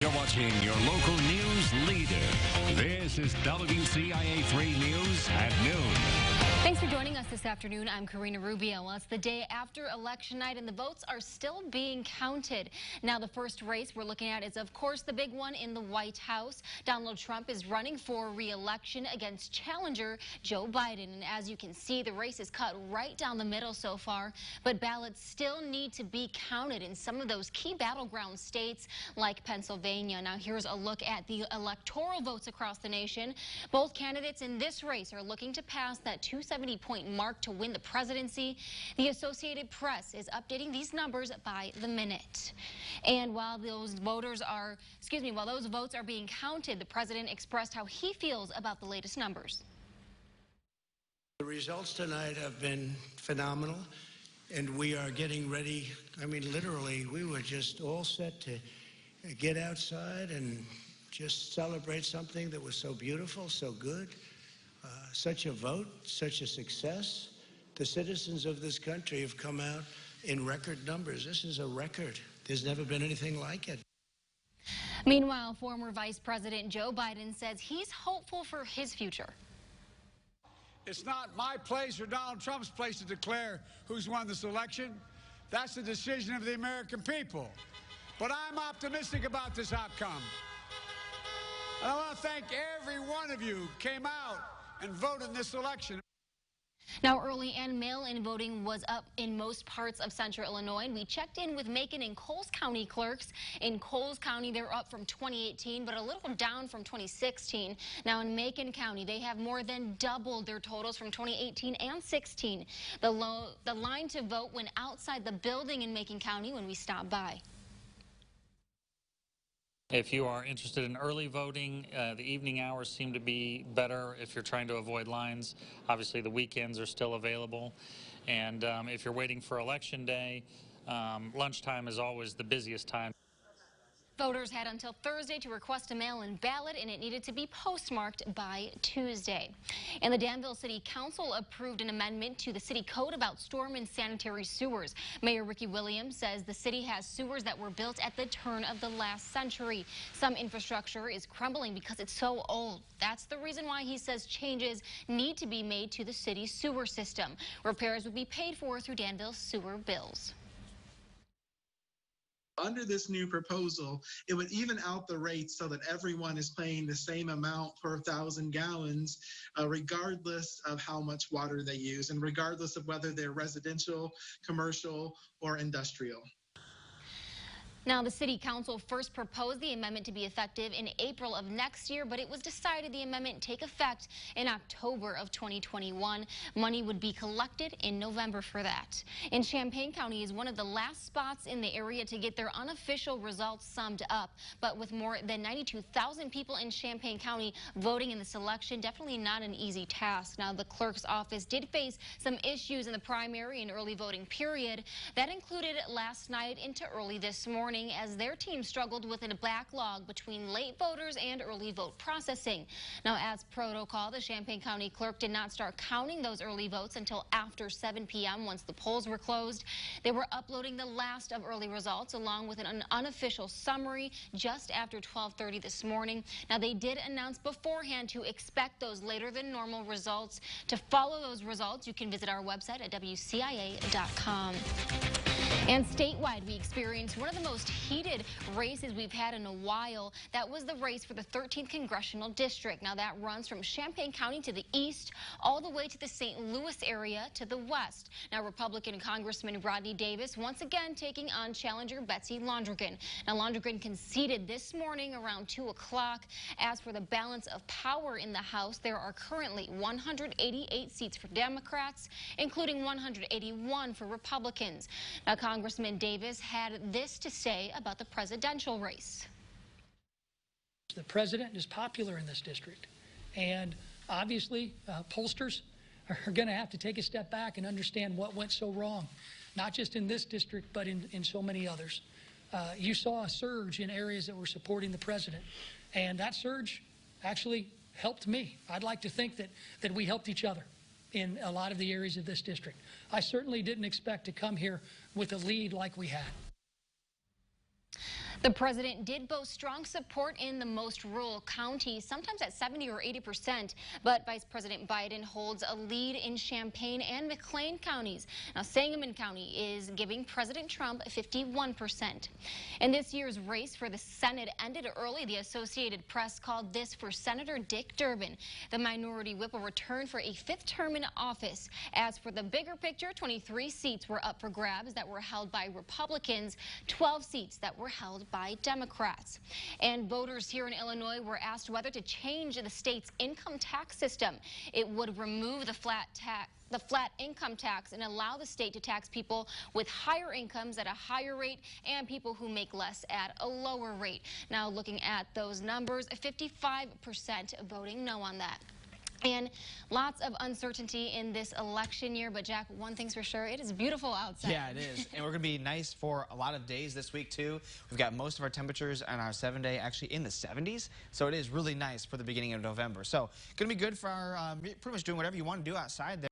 You're watching your local news leader. This is WCIA 3 News at noon. Thanks for joining us this afternoon. I'm Karina Rubio. Well, it's the day after election night and the votes are still being counted. Now, the first race we're looking at is, of course, the big one in the White House. Donald Trump is running for re-election against challenger Joe Biden. And as you can see, the race is cut right down the middle so far. But ballots still need to be counted in some of those key battleground states like Pennsylvania. Now, here's a look at the electoral votes across the nation. Both candidates in this race are looking to pass that 270-point mark to win the presidency. The Associated Press is updating these numbers by the minute. And while those votes are being counted, the president expressed how he feels about the latest numbers. The results tonight have been phenomenal, and we are getting ready. I mean, literally, we were just all set to get outside and just celebrate something that was so beautiful, so good. Such a vote, such a success. The citizens of this country have come out in record numbers. This is a record. There's never been anything like it. Meanwhile, former Vice President Joe Biden says he's hopeful for his future. It's not my place or Donald Trump's place to declare who's won this election. That's the decision of the American people. But I'm optimistic about this outcome. And I want to thank every one of you who came out and voted in this election. Now, early and mail-in voting was up in most parts of central Illinois. And we checked in with Macon and Coles County clerks. In Coles County, they're up from 2018, but a little down from 2016. Now, in Macon County, they have more than doubled their totals from 2018 and 16. The line to vote went outside the building in Macon County when we stopped by. If you are interested in early voting, the evening hours seem to be better if you're trying to avoid lines. Obviously, the weekends are still available. And if you're waiting for Election Day, lunchtime is always the busiest time. Voters had until Thursday to request a mail-in ballot, and it needed to be postmarked by Tuesday. And the Danville City Council approved an amendment to the city code about storm and sanitary sewers. Mayor Ricky Williams says the city has sewers that were built at the turn of the last century. Some infrastructure is crumbling because it's so old. That's the reason why he says changes need to be made to the city's sewer system. Repairs would be paid for through Danville's sewer bills. Under this new proposal, it would even out the rates so that everyone is paying the same amount per 1,000 gallons, regardless of how much water they use and regardless of whether they're residential, commercial, or industrial. Now, the City Council first proposed the amendment to be effective in April of next year, but it was decided the amendment take effect in October of 2021. Money would be collected in November for that. And Champaign County is one of the last spots in the area to get their unofficial results summed up. But with more than 92,000 people in Champaign County voting in this election, definitely not an easy task. Now, the clerk's office did face some issues in the primary and early voting period. That included last night into early this morning, as their team struggled with a backlog between late voters and early vote processing. Now, as protocol, the Champaign County clerk did not start counting those early votes until after 7 p.m. once the polls were closed. They were uploading the last of early results along with an unofficial summary just after 12:30 this morning. Now, they did announce beforehand to expect those later than normal results. To follow those results, you can visit our website at WCIA.com. And statewide, we experienced one of the most heated races we've had in a while. That was the race for the 13th Congressional District. Now, that runs from Champaign County to the east, all the way to the St. Louis area to the west. Now, Republican Congressman Rodney Davis once again taking on challenger Betsy Londrigan. Now, Londrigan conceded this morning around 2 o'clock. As for the balance of power in the House, there are currently 188 seats for Democrats, including 181 for Republicans. Now, Congressman Davis had this to say about the presidential race. The president is popular in this district, and obviously pollsters are going to have to take a step back and understand what went so wrong, not just in this district, but in so many others. You saw a surge in areas that were supporting the president, and that surge actually helped me. I'd like to think that we helped each other in a lot of the areas of this district. I certainly didn't expect to come here with a lead like we had. The president did boast strong support in the most rural counties, sometimes at 70 or 80%, but Vice President Biden holds a lead in Champaign and McLean counties. Now, Sangamon County is giving President Trump 51%. And this year's race for the Senate ended early. The Associated Press called this for Senator Dick Durbin. The minority whip will return for a 5th term in office. As for the bigger picture, 23 seats were up for grabs that were held by Republicans, 12 seats that were held by Democrats. And voters here in Illinois were asked whether to change the state's income tax system. It would remove the flat income tax and allow the state to tax people with higher incomes at a higher rate and people who make less at a lower rate. Now, looking at those numbers, 55% voting no on that. And lots of uncertainty in this election year. But, Jack, one thing's for sure, it is beautiful outside. Yeah, it is. And we're going to be nice for a lot of days this week, too. We've got most of our temperatures on our 7-day actually in the 70s. So it is really nice for the beginning of November. So going to be good for our pretty much doing whatever you want to do outside there.